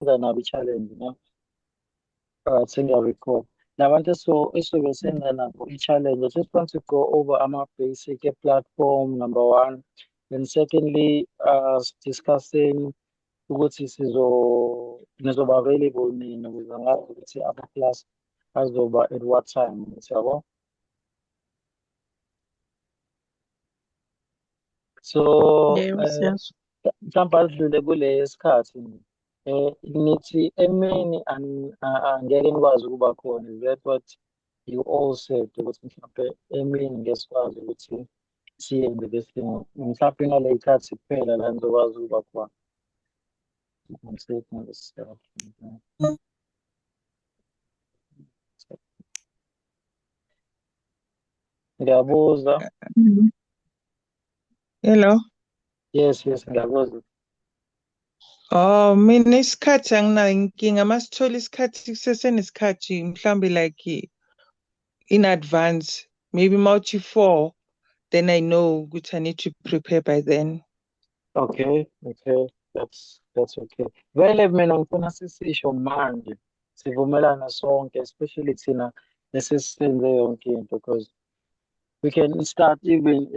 nabo i-challenge, no? Sengiyarecall. Labantu esuke senza nabo i-challenge. I just want to go over ama-basic platform, number one. Then secondly, discussing ukuthi nizoba available nini ukuze ngazi ukuthi ama-class azoba at what time, yabo? So, Yebo, siyazwa. mhlawumbe adlule kule sikhathi nithi emini angeke nikwazi ukuba khona. Is that what you all said? Ukuthi mhlawumbe emini ngeke sikwazi ukuthi siyenze this thing. Mhlawumbe ngale y'khathi kuphela la nizokwazi ukuba khona. I'm taking this stuff. Ngiyabuza. Hello. Yes, ngiyabuza. Oh, mina isikhathi anginayo inkinga. Masithola isikhathi kusesenesikhathi mhlambe like in advance. Maybe multi 4, then I know ukuthi I need to prepare by then. Okay, that's okay. Vele mina ngifuna sisisho manje sivumelana sonke, especially thina esesisenze yonke into, because we can start even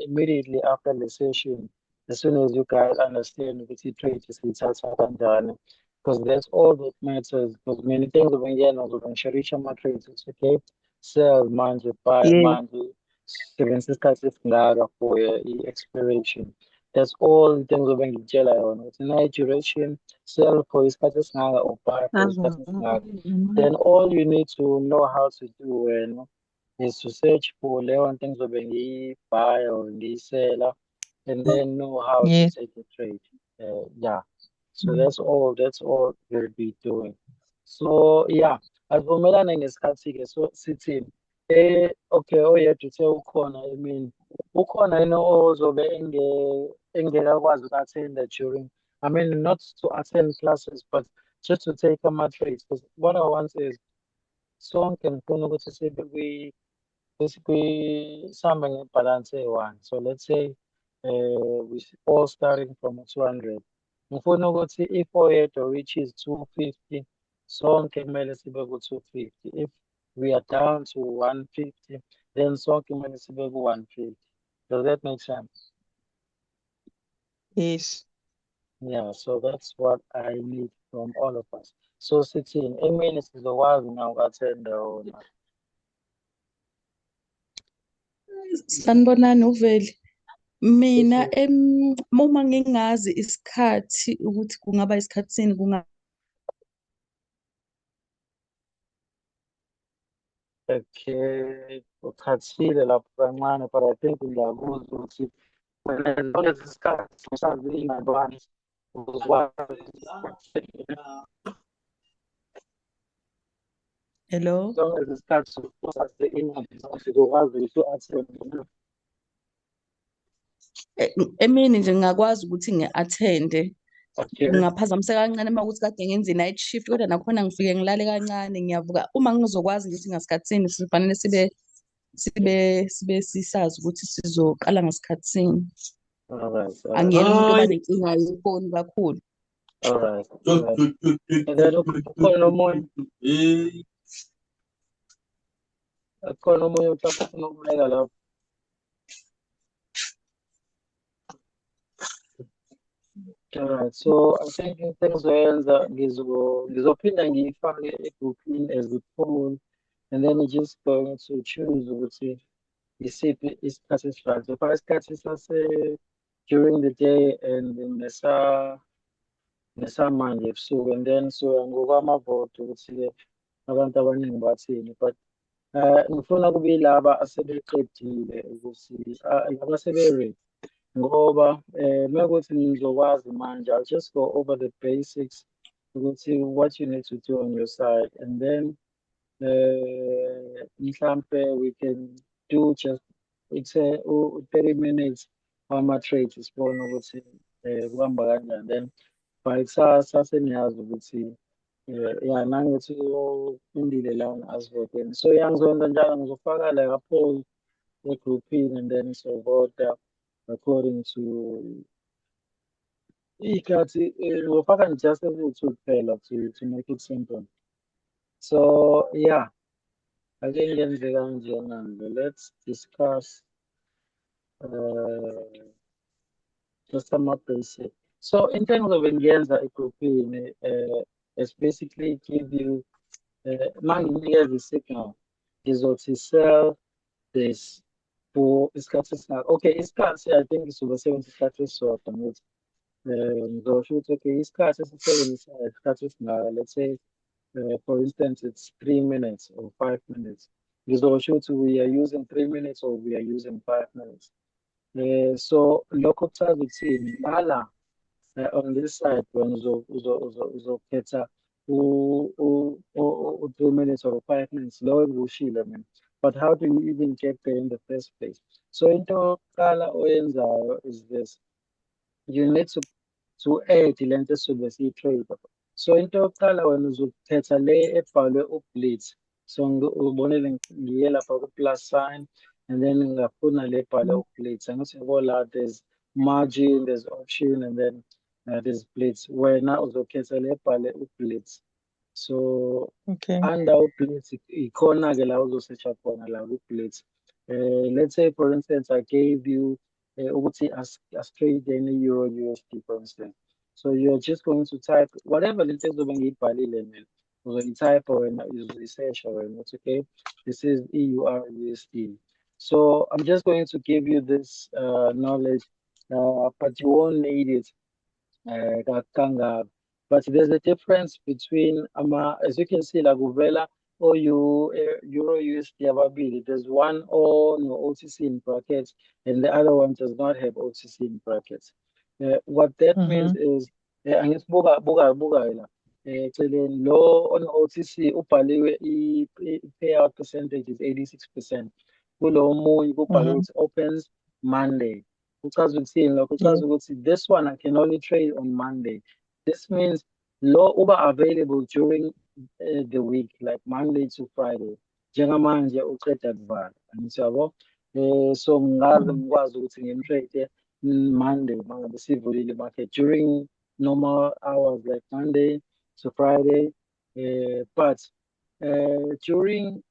immediately after the session, as soon as you guys understand ukuthi i-trade siyithatha kanjani, because that's all that matters. Because many things obengena uzongisharisha ama-trades, it's okay, sell manje, buy Yeah. manje, sebenzisa isikhathi esingaka for i-expiration. That's all the things obengikutshela yona ukuthi na-duration, sell for isikhathi esingaka or buy for isikhathi esingaka. Then all you need to know how to do wena is to search for leyo nto engizobe ngiyi-buy or ngiyisela, and then know how to Yeah. take a trade. Yeah. So that's all we'll be doing. So yeah, asivumelane ngesikhathi-ke. So sithini? Okay, oyedwa uthe ukhona emini. Ukhona yini ozobe engekakwazi uku-attend-a during, I mean, not to attend classes, but just to take ama-trades. Because what I want is sonke ngifuna ukuthi sibe sihambe ngebhalansi eyi-one. So let's say we all starting from 200. Ngifuna ukuthi if oyedwa which is 250, sonke kumele sibe ku-250. If we are down to 150, then sonke kumele sibe ku-150. Does that make sense? Yes. Yeah, so that's what I need from all of us. So sithini, emini sizokwazi na uku-attend-a or not? Sanibonani uVeli. Mina uma ngingazi isikhathi ukuthi kungaba isikhathi sini Okay, uchathile lapho kancane, but I think ngiyakuzwa ukuthi wena ngalesi sikhathi usazi in advance uzokwazi. Hello. Ngalesi sikhathi usazi in advance uzokwazi ukuthi u-attend. Emini nje ngingakwazi ukuthi ngi-attende. Okay. Ngingaphazamiseka kancane uma kuthi kade ngenza i-night shift, kodwa nakhona ngifike ngilale kancane, ngiyavuka. Uma ngizokwazi ngithi ngasikhathi sini sifanele sibe sisazi ukuthi sizoqala ngasikhathi sini. All right. Angiyena umuntu oba nenkinga yefoni kakhulu. All right. And then ukhona omunye mhlawumbe ufuna ukubeka lapho. All right, so I think into engizoyenza ngizophinda ngiyifake egroupini as a poll, and then you're just going to choose ukuthi isiphi isikhathi esifana. So far isikhathi during the day and nesamanje ebusuku, and then so ngokwamavoto ukuthi-ke abantu abaningi bathini. But ngifuna kube yilaba asebeqedile ukuthi laba asebe-ready. Ngoba mekuthi ngizokwazi manje, I'll just go over the basics ukuthi what you need to do on your side, and then mhlampe we can do just it's a 30 minutes ama-trades sibone ukuthi kuhamba kanjani. Then by kusasa seniyazi ukuthi ya nangithi ufundile lana asivoteni. So ngizokwenza njalo, ngizofaka like a poll egroupini, and then siyovota according to Iy'khathi ngofaka nje just eziwu-2 kuphela to make it simple. So yeah, ake ngenze kanjena-ke. Let's discuss just some basic. So into engizobe ngiyenza egruphini is basically give you uma nginikeza i-signal ngizothi sell this for isikhathi esingaka. Okay, isikhathi I think sizobe sebenzisa isikhathi esisodwa ngithi ngizosho ukuthi okay isikhathi esisebenzisayo isikhathi esingaka. Let's say for instance it's 3 minutes or 5 minutes. Ngizosho ukuthi we are using 3 minutes or we are using 5 minutes. So lokho kuchaza ukuthini lala on this side when uzokhetha u 3 minutes or 5 minutes lowo engikushilo mina. But how do you even get there in the first place? So into yokuqala oyenzayo is this. You need to add lento esuke siyi-trade. So into yokuqala wena uzokhetha le ebhalwe u-blitz. So ubonele ngiye lapha ku-plus sign and then ngingafuna le ebhalwe u-blitz. Angithi yabo la there's margin, there's option and then there's blitz. Wena uzokhetha le ebhalwe u-blitz. So Okay. under u-blitz ikhona-ke la uzosearch khona la ku-blitz. Let's say for instance I gave you ukuthi as-trade any Euro USD for instance. So you're just going to type whatever lento ezobe ngiyibhalile mina. Uzoyi-type wena uzoyi-search wena ukuthi okay this is EUR USD. So I'm just going to give you this knowledge but you won't need it kangako. But there's a difference between as you can see, like Uvela or Euro USD ababili. There's one on OTC in brackets, and the other one does not have OTC in brackets. What that means is, angisibuka la. Eceleni lo on OTC ubhaliwe i-payout percentage is 86%. Kulo omunye kubhaliwe ukuthi opens Monday. Kuchaza ukuthini lokho? Kuchaza ukuthi this one I can only trade on Monday. This means law uba available during the week, like Monday to Friday. Njengamanje uqeda kuvala. Angithi yabo? So ngikwazi ukuthi ngimtrade Monday mangabe sivulile market during normal hours like Monday to Friday. But during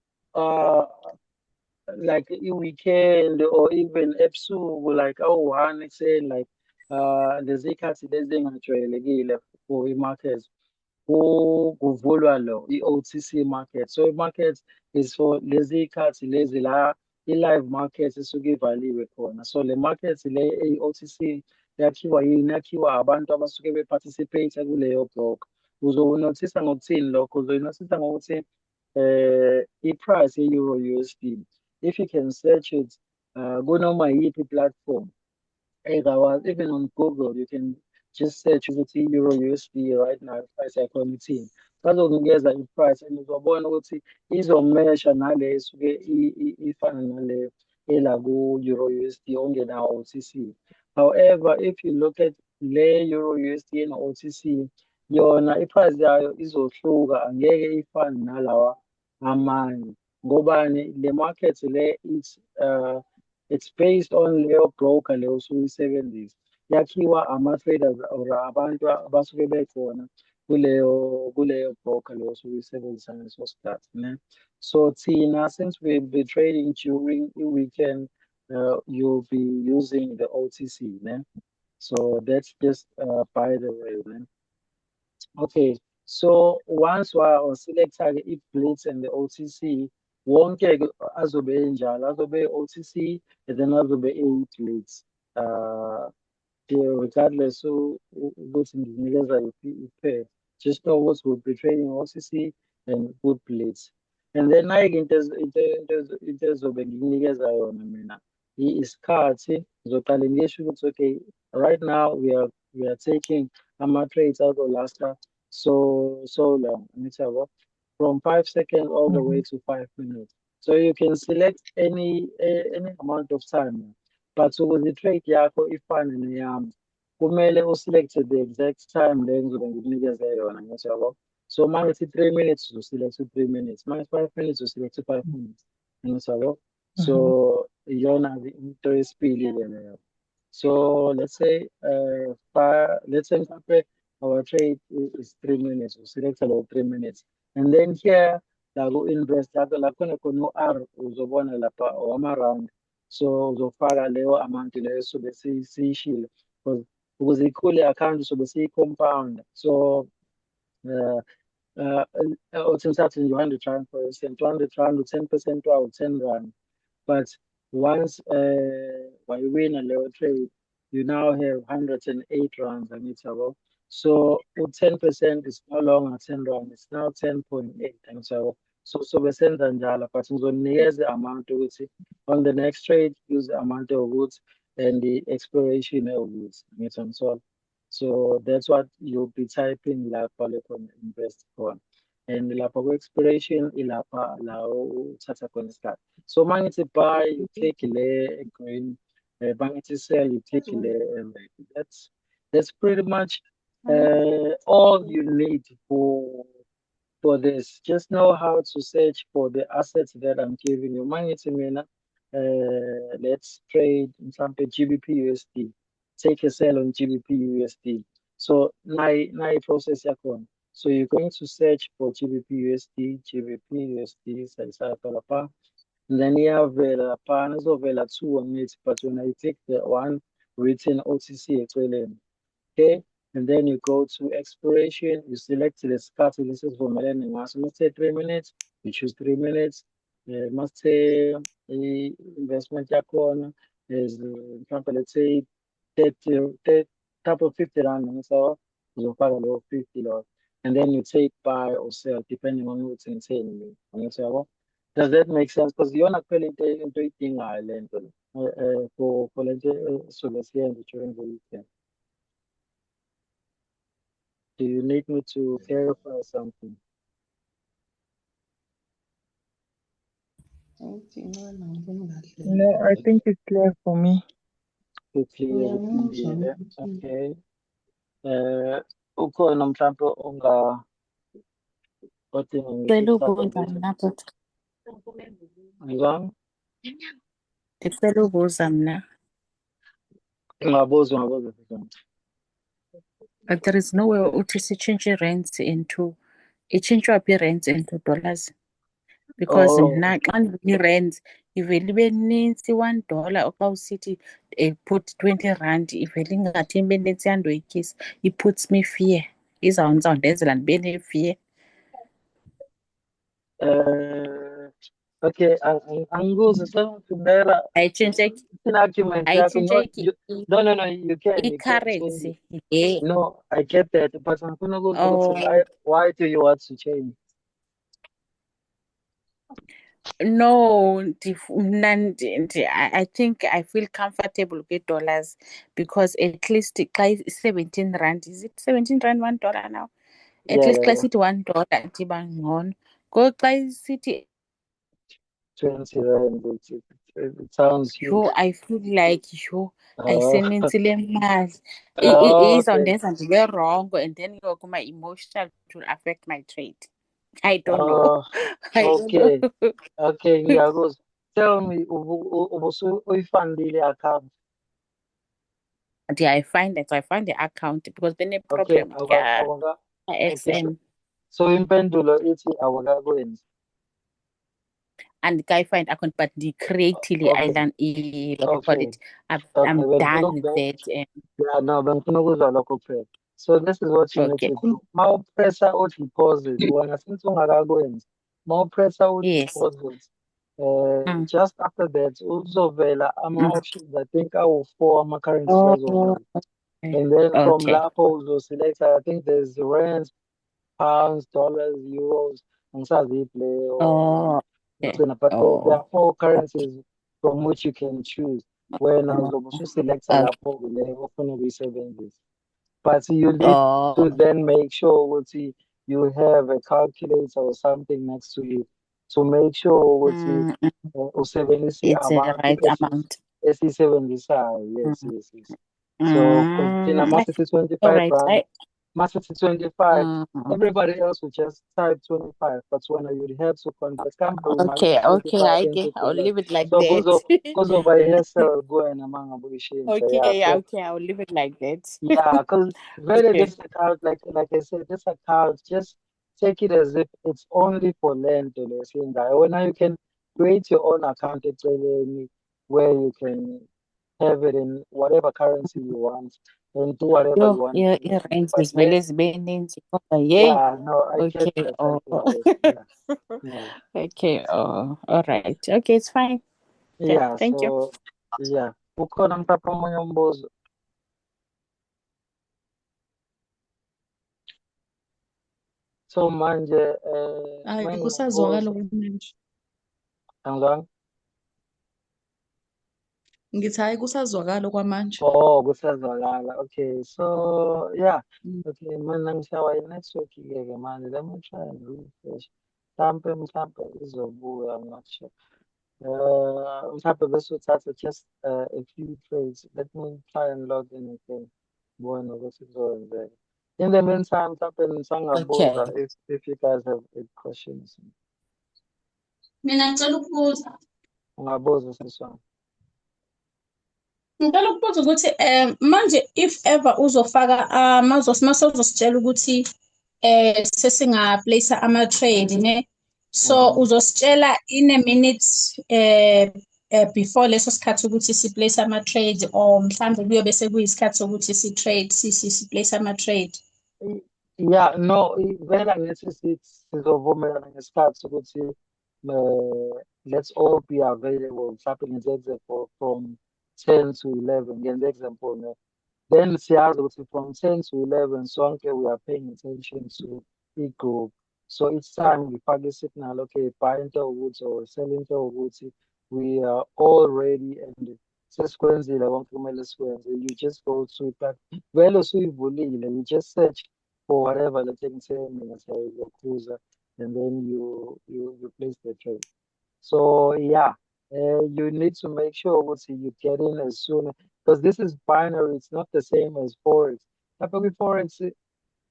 like a weekend or even ebusuku like awu-1 ekuseni like lezi khathi lezi engajwayelekile for i-market kuvulwa lo i-OTC market. So i-market is for lezi khathi lezi la i-live market esuke ivaliwe khona. So le market le i-OTC yakhiwa yini? Yakhiwa abantu abasuke be-participate kuleyo block. Uzonothisa ngokuthini lokho? Uzonothisa ngokuthi i-price ye-Euro USD. If you can search it, kunoma yiphi platform. Even on Google, you can just search ukuthi Euro USD right now, price yakhona ithini. Bazokunikeza i-price and uzobona ukuthi izomesha nale esuke ifana nale ela ku-Euro USD ongena OTC. However, if you look at le Euro USD and OTC, yona i-price yayo izohluka angeke ifane nalawa amanye. Ngobani le market le it's based on leyo broker leyo osuke uyisebenzisa. Yakhiwa ama-traders or abantu abasuke bekhona kuleyo broker leyo osuke uyisebenzisa ngaleso sikhathi ne. So thina since we'll be trading during the weekend, you'll be using the OTC ne. So that's just by the way ne. Okay, so once select-ke i-blitz and the OTC, wonke azobe enjalo, azobe OTC and then azobe blitz. Regardless ukuthi nginikeza i-pair, just know what will be trading OTC and good blitz. And then into ezobe ngikunikeza yona mina isikhathi ngizoqale ngisho ukuthi okay right now we are taking ama-trades azolasta so long. Angithi yabo? From 5 seconds all the way to 5 minutes. So you can select any amount of time. But ukuze i-trade yakho ifane neyami, kumele uselect the exact time le ngizobe ngikunikeze yona. Angithi yabo? So uma ngithi 3 minutes uzoselect 3 minutes. Uma ngithi 5 minutes uzoselect 5 minutes. Angithi yabo? So iyona into yesibili leyo. So let's say mhlampe our trade is 3 minutes, we select about 3 minutes. And then here la ku-invest la khona khona u-R uzobona lapha owama-rand. So uzofaka leyo amount leyo sobe siyishilo because ukuze ikhule i-account sobe siyi-compound. So uh, uthi mthathe nje 100 rand for instance, 200 rand, u-10% wawo 10 rand. But once win a level trade, you now have 108 rounds and it's about. So 10% is no longer 10 rounds, it's now 10.8 and so we send njalo, but the amount of it on the next trade, use the amount of goods and the expiration of goods. So that's what you'll be typing lapha invest on. And lapha expiration ilapha la uthatha khona isikhathi. So mangithi buy, you click le green. Mangithi sell, you click le red. That's pretty much all you need for this. Just know how to search for the assets that I'm giving you. Mangithi mina, let's trade mhlampe GBP USD. Take a sell on GBP USD. So now process yakhona. So you're going to search for GBP USD, sell. And then you have partners of two on it, but when I take the one written OTC eceleni, okay, and then you go to expiration, you select the start. This is for millennium. Must say 3 minutes. You choose 3 minutes. Must say the investment yakon is, example, let's say 30 type of 50 rand. So you follow low 50 lot, and then you take buy or sell depending on what's insane. Does that make sense? Because you're not really into eating island for let's say so let's say during the weekend. Do you need me to clarify something? No, I think it's clear for me. Quickly, yeah. Okay. Ukhona mhlampe othi Ngicela ukubuza mina bhuti. ngizwami? Ngicela ukubuza mina. Ungabuza. But there is no way uthi si-change rands into, i-change-wa phi rands into dollars? Because Oh, mna xa i-rands ivele ibe nintsi $1 oxa usithi put 20 rand ivele ingathi ibe nintsi yandoyikisa. It puts me fear. Izawundenzela ndibe ne-fear. okay, angikuze sengifundela Ayitshintsheki argument yakho. No, you can. i-currency. Yeah. No, I get that, but ngifuna ukuzwa ukuthi why do you want to change? No, I think I feel comfortable with dollars because at least xa 17 rand, is it 17 rand $1 now? At least xa sithi $1 ndiba ngcono. Ngoku xa sithi 20 rand, it sounds huge. I feel like ayisenintsi le mali. Okay. Izawundenza ndibe wrong and then my emotional will affect my trade. I don't know. Okay. Okay, ngiyakuzwa. Tell me, uyifundile i-account? I find the account because then a Okay, problem XM. So impendulo ithi awukakwenzi. And I find account but the creatively island what you call it. I'm done with that. Yeah, no, bengifuna ukuzwa lokho kuphela. So this is what you need to do. Mawupressa deposit, wena since ungakakwenzi, mawupressa deposit. Just after that, uzovela ama-options, I think awu-4 ama-currencies azovela. And then from lapho uzoselect, I think there's rands, pounds, dollars, euros, angisazi play or but there are 4 currencies from which you can choose. When I was select lapho leyo ofuna ukuyisebenzisa. But you need to then make sure you have a calculator or something next to you to make sure usebenzisa it's the right amount. esiyisebenzisayo. Yes. So thina masithi 25 rand, must 25. Mm. Everybody else would just type 25, but when you'd have to convert Okay, 25 I get. into I'll dollars. leave it like So that. over here sell go and among abushin. Yeah. Okay, So okay, I'll leave it like that. yeah, because really Okay. this account, like I said, this account, just take it as if it's only for land to listen guy. When now you can create your own account where you can have it in whatever currency you want and do whatever you Yo, want yeah, to do. rent But zivele zibe ninzi kodwa yay. yeah, no, I get Okay, that. I oh. get that. Yeah, yeah, Okay, oh, all right. Okay, it's fine. Okay, yeah. thank you. So yeah, ukhona mhlawumbe omunye umbuzo. So manje Hayi, mengibuza kusazwakala okwamanje. angizange. Ngithi hayi kusazwakala okwamanje. Oh, kusazwakala. Okay, so yeah. Mm. Okay, mina ngishawa i-network-ke manje. Let me try and refresh. Mhlampe izobuya, I'm not sure. Mhlampe bese uthatha just a few trades. Let me try and log in again. Ngibone ukuthi kuzokwenzeka. In the meantime, mhlampe nisangabuza Okay. if you guys have any questions. Mina ngicela ukubuza. Ungabuza siswami. Ngicela ukubuza ukuthi manje if ever uzofaka mase uzositshela ukuthi sesinga-place ama-trade ne, so Mhm. uzositshela in a minute before leso sikhathi ukuthi si-place ama-trade, or mhlambe kuyobe sekuyisikhathi sokuthi si-place ama-trade. Yeah, no, vele angithi sizovumelana ngesikhathi ukuthi let's all be available. Mhlampe ngenze example from 10 to 11. Ngenze example ne. Then siyazi ukuthi from 10 to 11 sonke we are paying attention to i-group. So each time ngifake i-signal, okay, buy into ukuthi or sell into ukuthi, we are all ready and sesikwenzile konke kumele sikwenze. You just go to it. Vele usuyivulile, you just search for whatever, let's say ngithenge Yakuza, and then you place the trade. So yeah, you need to make sure what you get in as soon, because this is binary. It's not the same as forex. Lapha kwi-forex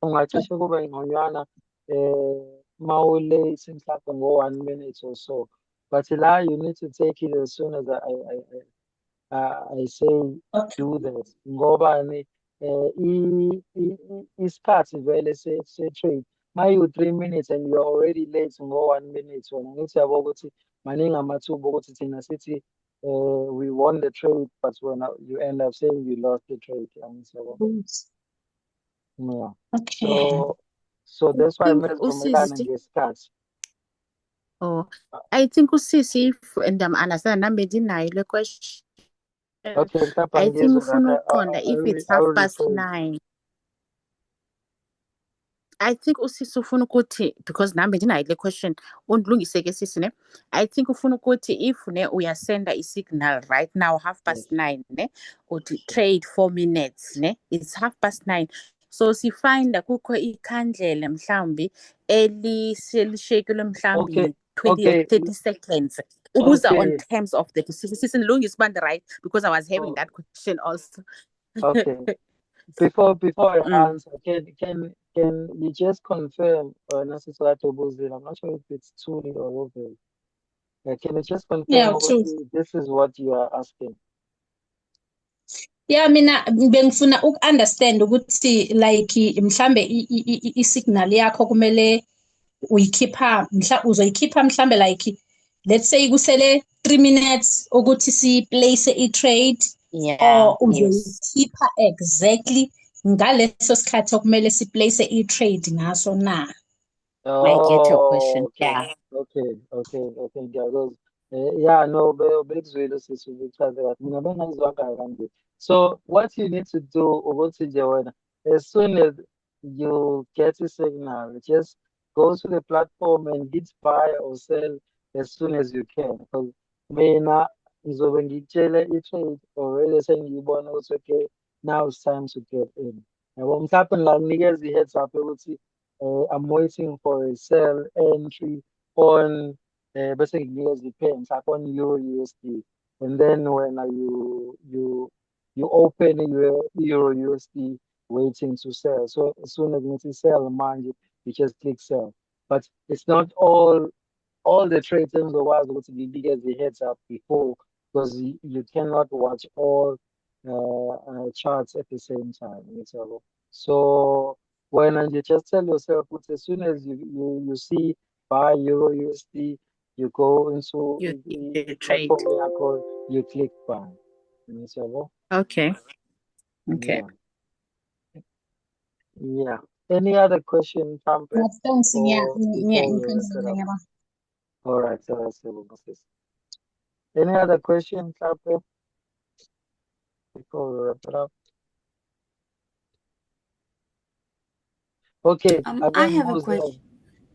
ungacishe kube ngconywana mawulate mhlawumbe ngo-1 minute or so. But la you need to take it as soon as I say Okay. do that. Ngobani isikhathi vele se-trade mayu 3 minutes and you're already late ngo-1 minute, wena ngithi yabo ukuthi maningi amathuba ukuthi thina sithi we won the trade, but when you end up saying you lost the trade. Angithi yabo. Yeah. Okay. So that's why think kumele sivumelane usisi. ngesikhathi. Oh, I think usisi, and I'm understand nami bendinayo le question. Okay, mhlawumbe I think angizwe ufuna lapha. ukuqonda if it's I will 9:30. I think usisi ufuna ukuthi, because nami bendinayo le question, undilungise ke sisi ne. I think ufuna ukuthi if ne uyasenda i-signal right now 9:30 ne, uthi trade 4 minutes ne, it's 9:30. So sifinda kukho ikhandlela mhlambi eliselishekile mhlambi Okay, 20 or okay, 30 seconds. Ubuza on okay, terms of the sisi nilungise ubanda right, because I was having that question also. okay. Before I Mm. answer, can you just confirm, Nasiswati Buzil? I'm not sure if it's Tuli or Ovel. Can you just confirm Yeah, true. this is what you are asking? Yeah, mina bengifuna uku-understand ukuthi like mhlambe i-signal yakho kumele uyikhipha uzoyikhipha mhlambe like let's say kusele 3 minutes ukuthi si-place i-trade, Yeah, or yes. uzoyikhipha exactly ngaleso sikhathi okumele si-place i-trade ngaso na. I get your question. Okay, Yeah. okay. Yeah, no, bekuzwile sisi ubichaze kahle. Mina bengayizwanga kanje. So what you need to do ukuthi nje wena, as soon as you get a signal, just go to the platform and hit buy or sell as soon as you can. Because mina ngizobe ngitshele i-trade already sengiyibona ukuthi okay, now it's time to get in. Yabo mhlawumbe ngingakunikeza i-heads up ukuthi I'm waiting for a sell entry on bese ngikunikeza i-pay mhlawumbe on Euro USD. And then when you open your Euro USD, waiting to sell. So as soon as you sell, man, you just click sell. But it's not all the trades in the world to be bigger the heads up before, because you cannot watch all charts at the same time. So when you just tell yourself, as soon as you see buy Euro USD, you go into You the trade. platform, you click buy. Okay. Okay. Yeah. Yeah. Any other question, Trumpet? Thanks, yeah, Or yeah, before we wrap it up? yeah. All right, so that's it. Any other question, Trumpet? Before we wrap it up? Okay, I have a question.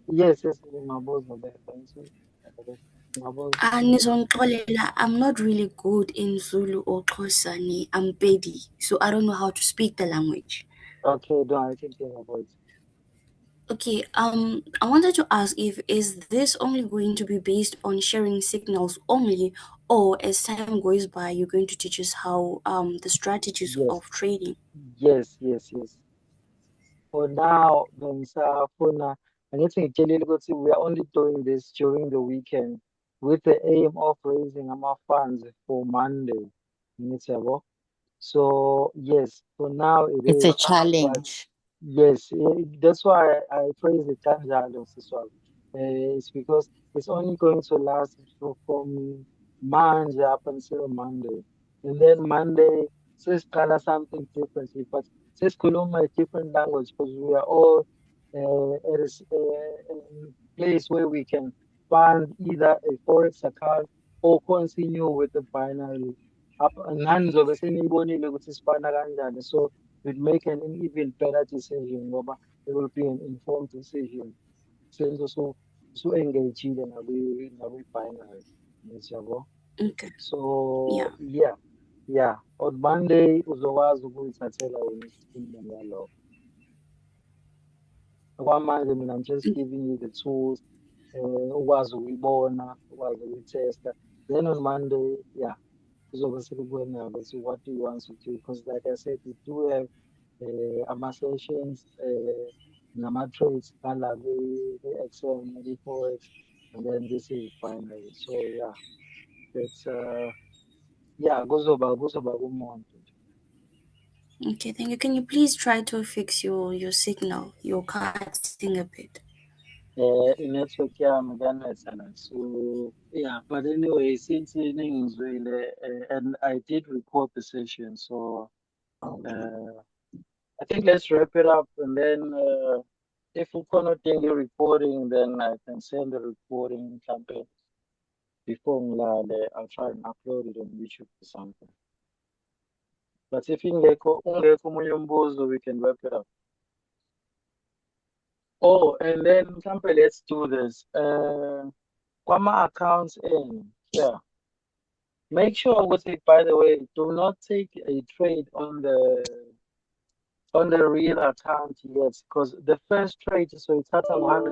Yes, my boss are there. Thank you. My boss. Nizongixolela, I'm not really good in Zulu or Xhosa. I'm Pedi, so I don't know how to speak the language. Okay, don't I think you about it. Okay, I wanted to ask if is this only going to be based on sharing signals only, or as time goes by, you're going to teach us how the strategies Yes, of trading? yes. For now, for now, I need to tell you, we are only doing this during the weekend with the aim of raising our funds for Monday. So yes, for now it It's a is, but challenge. yes, that's why I praise the Tanjalo as well. It's because it's only going to last from Monday up until Monday. And then Monday, says color something differently, but says Kuluma a different language because we are all at a place where we can fund either a forex account or continue with the binary. Nanizobe seniyibonile ukuthi sifana kanjani. So we'd make an even better decision ngoba it will be an informed decision. Senzo so engagile nakwi-binary. Yabo. Okay, yeah. So yeah. On Monday uzokwazi ukuyithathela wena isifundo ngalokho. Okwamanje mina I'm just giving you the tools, ukwazi ukuyibona, ukwazi ukuyitesta. Then on Monday, yeah, kuzobe sekubona ukuthi what do you want to do? Because like I said, we do have ama-sessions, nama-trades ngala kwi-Excel, kwi-Forex, and then this is binary. So yeah, that's yeah, kuzoba kumonto. Okay, thank you. Can you please try to fix your signal? You're cutting a bit. I-network yami kanetha la. So yeah, but anyway, since ningizwile, and I did record the session, so I think let's wrap it up, and then if we cannot take the recording, then I can send the recording campaign before ngilale. I'll try and upload it on YouTube or something. But if ungekho omunye umbuzo, we can wrap it up. Oh, and then mhlampe let's do this. Kwama accounts in, yeah. Make sure ukuthi, by the way, do not take a trade on the real account yet, because the first trade, so it's at 100.